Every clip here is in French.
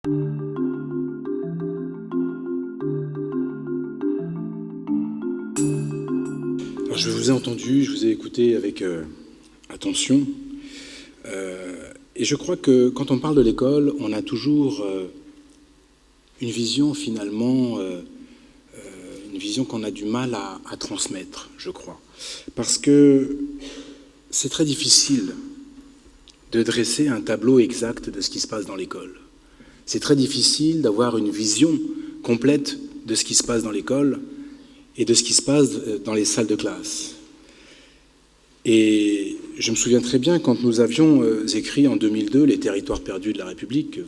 Alors, je vous ai entendu, je vous ai écouté avec attention. Et je crois que quand on parle de l'école, on a toujours une vision finalement, une vision qu'on a du mal à transmettre, je crois. Parce que c'est très difficile de dresser un tableau exact de ce qui se passe dans l'école. C'est très difficile d'avoir une vision complète de ce qui se passe dans l'école et de ce qui se passe dans les salles de classe. Et je me souviens très bien quand nous avions écrit en 2002 les territoires perdus de la République que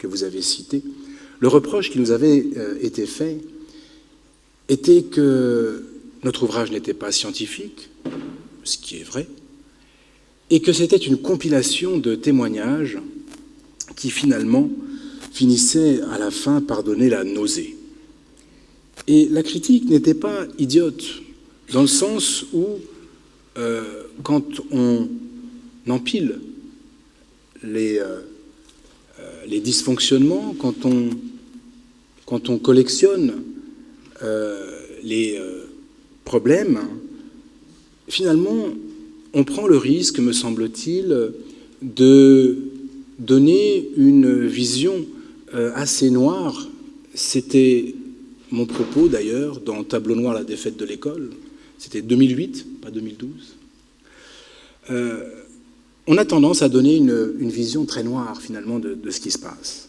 vous avez cités, le reproche qui nous avait été fait était que notre ouvrage n'était pas scientifique, ce qui est vrai, et que c'était une compilation de témoignages qui finalement finissait à la fin par donner la nausée. Et la critique n'était pas idiote, dans le sens où, quand on empile les dysfonctionnements, quand on collectionne les problèmes, finalement, on prend le risque, me semble-t-il, de donner une vision assez noire. C'était mon propos, d'ailleurs, dans Tableau noir, la défaite de l'école. C'était 2008, pas 2012. On a tendance à donner une vision très noire, finalement, de ce qui se passe.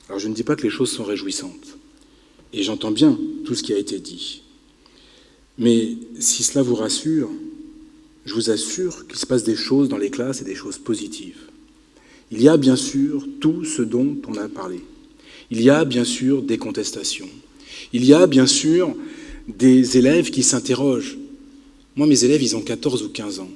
Alors, je ne dis pas que les choses sont réjouissantes. Et j'entends bien tout ce qui a été dit. Mais si cela vous rassure, je vous assure qu'il se passe des choses dans les classes et des choses positives. Il y a bien sûr tout ce dont on a parlé. Il y a bien sûr des contestations. Il y a bien sûr des élèves qui s'interrogent. Moi, mes élèves, ils ont 14 ou 15 ans.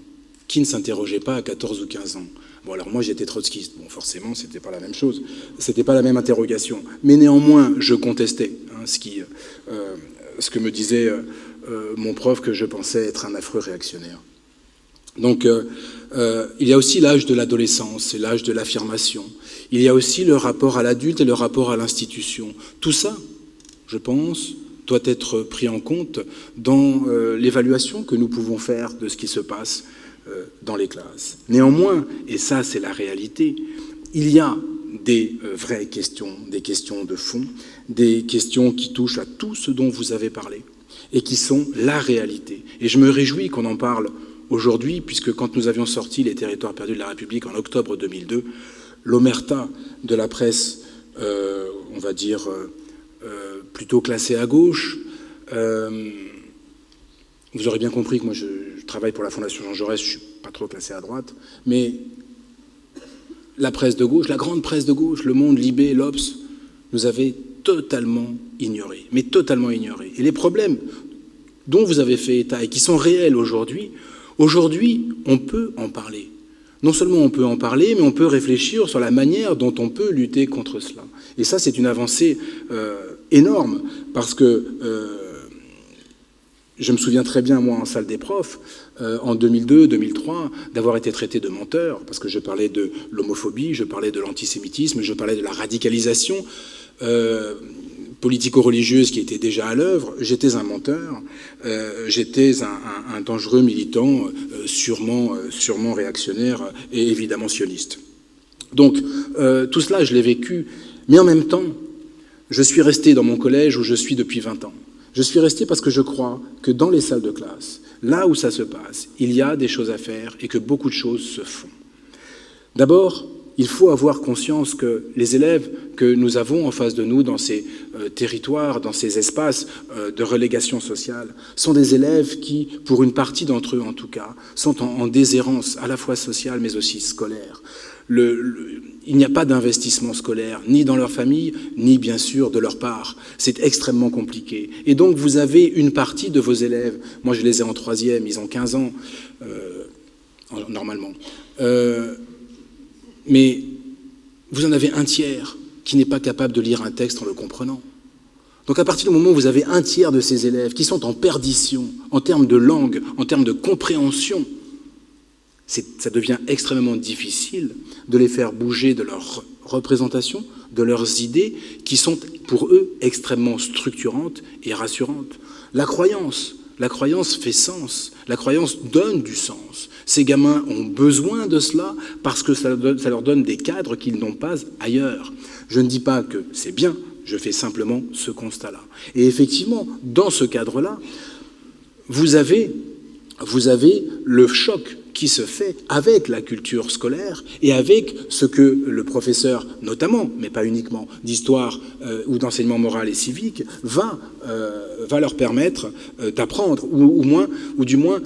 Qui ne s'interrogeait pas à 14 ou 15 ans? Bon, alors moi, j'étais trotskiste. Bon, forcément, c'était pas la même chose. C'était pas la même interrogation. Mais néanmoins, je contestais ce que me disait mon prof, que je pensais être un affreux réactionnaire. Donc, il y a aussi l'âge de l'adolescence, c'est l'âge de l'affirmation. Il y a aussi le rapport à l'adulte et le rapport à l'institution. Tout ça, je pense, doit être pris en compte dans l'évaluation que nous pouvons faire de ce qui se passe dans les classes. Néanmoins, et ça c'est la réalité, il y a des vraies questions, des questions de fond, des questions qui touchent à tout ce dont vous avez parlé et qui sont la réalité. Et je me réjouis qu'on en parle aujourd'hui, puisque quand nous avions sorti les territoires perdus de la République en octobre 2002, l'omerta de la presse, on va dire, plutôt classée à gauche, vous aurez bien compris que moi je travaille pour la Fondation Jean Jaurès, je ne suis pas trop classé à droite, mais la presse de gauche, la grande presse de gauche, Le Monde, Libé, l'Obs, nous avait totalement ignorés, mais totalement ignorés. Et les problèmes dont vous avez fait état et qui sont réels aujourd'hui, on peut en parler. Non seulement on peut en parler, mais on peut réfléchir sur la manière dont on peut lutter contre cela. Et ça, c'est une avancée énorme, parce que je me souviens très bien, moi, en salle des profs, en 2002-2003, d'avoir été traité de menteur, parce que je parlais de l'homophobie, je parlais de l'antisémitisme, je parlais de la radicalisation politico-religieuse qui était déjà à l'œuvre. J'étais un menteur, j'étais un dangereux militant, sûrement réactionnaire et évidemment sioniste. Donc, tout cela, je l'ai vécu, mais en même temps, je suis resté dans mon collège où je suis depuis 20 ans. Je suis resté parce que je crois que dans les salles de classe, là où ça se passe, il y a des choses à faire et que beaucoup de choses se font. D'abord, il faut avoir conscience que les élèves que nous avons en face de nous dans ces territoires, dans ces espaces de relégation sociale, sont des élèves qui, pour une partie d'entre eux en tout cas, sont en déshérence à la fois sociale mais aussi scolaire. Il n'y a pas d'investissement scolaire, ni dans leur famille, ni bien sûr de leur part. C'est extrêmement compliqué. Et donc vous avez une partie de vos élèves, moi je les ai en 3e, ils ont 15 ans, normalement, mais vous en avez un tiers qui n'est pas capable de lire un texte en le comprenant. Donc à partir du moment où vous avez un tiers de ces élèves qui sont en perdition, en termes de langue, en termes de compréhension, ça devient extrêmement difficile de les faire bouger de leur représentation de leurs idées qui sont pour eux extrêmement structurantes et rassurantes. La croyance fait sens, la croyance donne du sens. Ces gamins ont besoin de cela parce que ça leur donne des cadres qu'ils n'ont pas ailleurs. Je ne dis pas que c'est bien, je fais simplement ce constat-là. Et effectivement, dans ce cadre-là, vous avez le choc qui se fait avec la culture scolaire et avec ce que le professeur, notamment, mais pas uniquement, d'histoire ou d'enseignement moral et civique, va leur permettre d'apprendre, ou du moins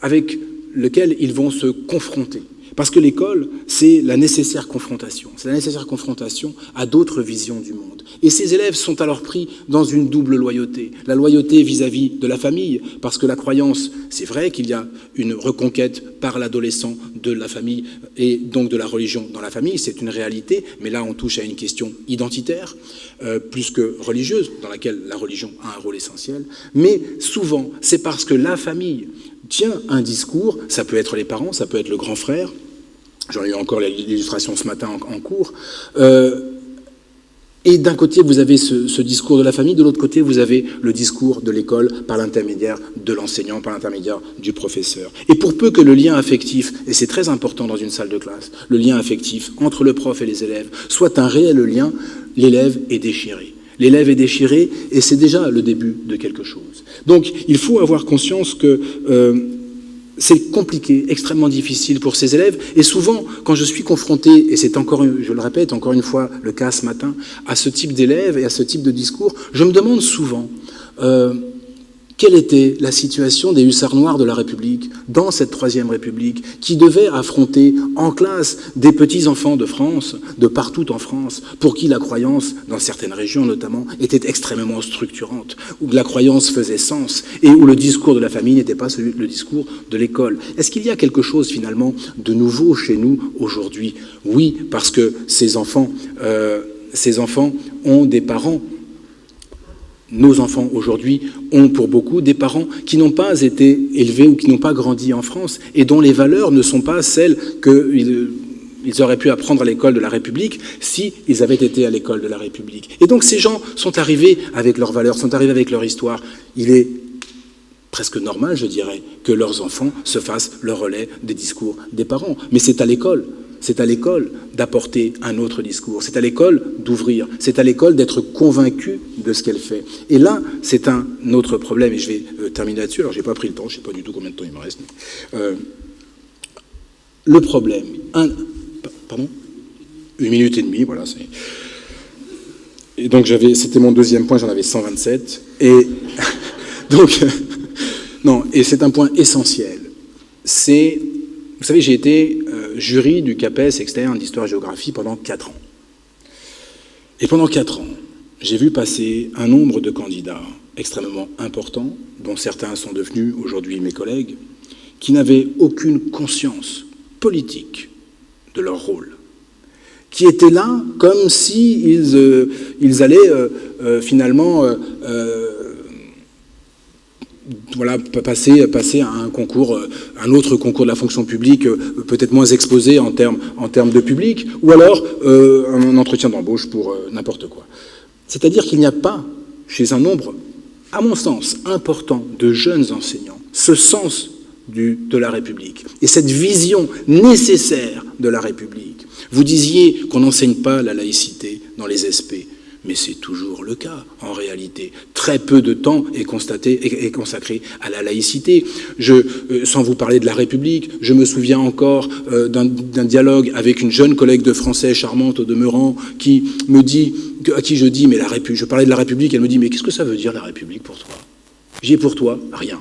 avec lequel ils vont se confronter. Parce que l'école, c'est la nécessaire confrontation. C'est la nécessaire confrontation à d'autres visions du monde. Et ces élèves sont alors pris dans une double loyauté. La loyauté vis-à-vis de la famille, parce que la croyance, c'est vrai qu'il y a une reconquête par l'adolescent de la famille et donc de la religion dans la famille, c'est une réalité, mais là on touche à une question identitaire, plus que religieuse, dans laquelle la religion a un rôle essentiel. Mais souvent, c'est parce que la famille tient un discours, ça peut être les parents, ça peut être le grand frère, j'en ai eu encore l'illustration ce matin en cours, et d'un côté vous avez ce discours de la famille, de l'autre côté vous avez le discours de l'école par l'intermédiaire de l'enseignant, par l'intermédiaire du professeur. Et pour peu que le lien affectif, et c'est très important dans une salle de classe, le lien affectif entre le prof et les élèves soit un réel lien, l'élève est déchiré. L'élève est déchiré et c'est déjà le début de quelque chose. Donc il faut avoir conscience que c'est compliqué, extrêmement difficile pour ces élèves. Et souvent, quand je suis confronté, et c'est encore, je le répète, encore une fois le cas ce matin, à ce type d'élèves et à ce type de discours, je me demande souvent quelle était la situation des hussards noirs de la République, dans cette Troisième République, qui devaient affronter en classe des petits-enfants de France, de partout en France, pour qui la croyance, dans certaines régions notamment, était extrêmement structurante, où la croyance faisait sens, et où le discours de la famille n'était pas le discours de l'école. Est-ce qu'il y a quelque chose finalement de nouveau chez nous aujourd'hui? Oui, parce que ces enfants ont des parents. Nos enfants aujourd'hui ont pour beaucoup des parents qui n'ont pas été élevés ou qui n'ont pas grandi en France et dont les valeurs ne sont pas celles qu'ils auraient pu apprendre à l'école de la République s'ils avaient été à l'école de la République. Et donc ces gens sont arrivés avec leurs valeurs, sont arrivés avec leur histoire. Il est presque normal, je dirais, que leurs enfants se fassent le relais des discours des parents. Mais c'est à l'école. C'est à l'école d'apporter un autre discours. C'est à l'école d'ouvrir. C'est à l'école d'être convaincu de ce qu'elle fait. Et là, c'est un autre problème. Et je vais terminer là-dessus. Alors, je n'ai pas pris le temps. Je ne sais pas du tout combien de temps il me reste. Le problème... Pardon ? 1 minute et demie, voilà. Et donc, c'était mon deuxième point. J'en avais 127. Et donc... non, et c'est un point essentiel. Vous savez, j'ai été jury du CAPES externe d'histoire-géographie pendant 4 ans. Et pendant 4 ans, j'ai vu passer un nombre de candidats extrêmement importants, dont certains sont devenus aujourd'hui mes collègues, qui n'avaient aucune conscience politique de leur rôle, qui étaient là comme si ils allaient finalement... voilà, passer à un concours, un autre concours de la fonction publique, peut-être moins exposé en termes de public, ou alors un entretien d'embauche pour n'importe quoi. C'est-à-dire qu'il n'y a pas, chez un nombre, à mon sens, important de jeunes enseignants, ce sens de la République et cette vision nécessaire de la République. Vous disiez qu'on n'enseigne pas la laïcité dans les SP. Mais c'est toujours le cas, en réalité. Très peu de temps est consacré à la laïcité. Sans vous parler de la République, je me souviens encore d'un dialogue avec une jeune collègue de français, charmante au demeurant, à qui je dis, mais je parlais de la République, elle me dit, mais qu'est-ce que ça veut dire la République pour toi? J'ai pour toi rien.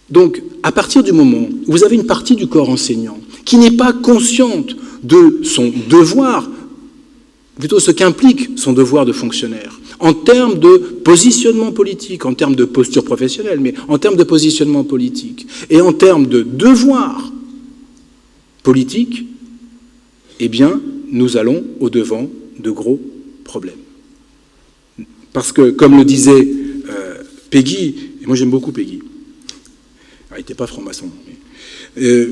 Donc, à partir du moment où vous avez une partie du corps enseignant qui n'est pas consciente de son devoir, plutôt ce qu'implique son devoir de fonctionnaire, en termes de positionnement politique, en termes de posture professionnelle, mais en termes de positionnement politique, et en termes de devoir politique, eh bien, nous allons au-devant de gros problèmes. Parce que, comme le disait Péguy, et moi j'aime beaucoup Péguy, il n'était pas franc-maçon, mais,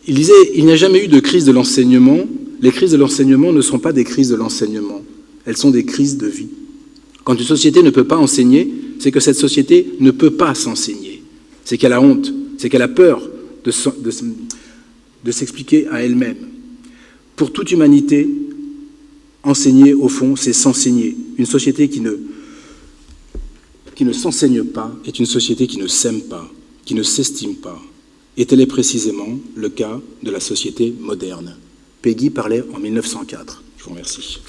Il disait, il n'y a jamais eu de crise de l'enseignement. Les crises de l'enseignement ne sont pas des crises de l'enseignement. Elles sont des crises de vie. Quand une société ne peut pas enseigner, c'est que cette société ne peut pas s'enseigner. C'est qu'elle a honte, c'est qu'elle a peur de s'expliquer à elle-même. Pour toute humanité, enseigner, au fond, c'est s'enseigner. Une société qui ne s'enseigne pas est une société qui ne s'aime pas, qui ne s'estime pas. Et tel est précisément le cas de la société moderne. Peggy parlait en 1904. Je vous remercie.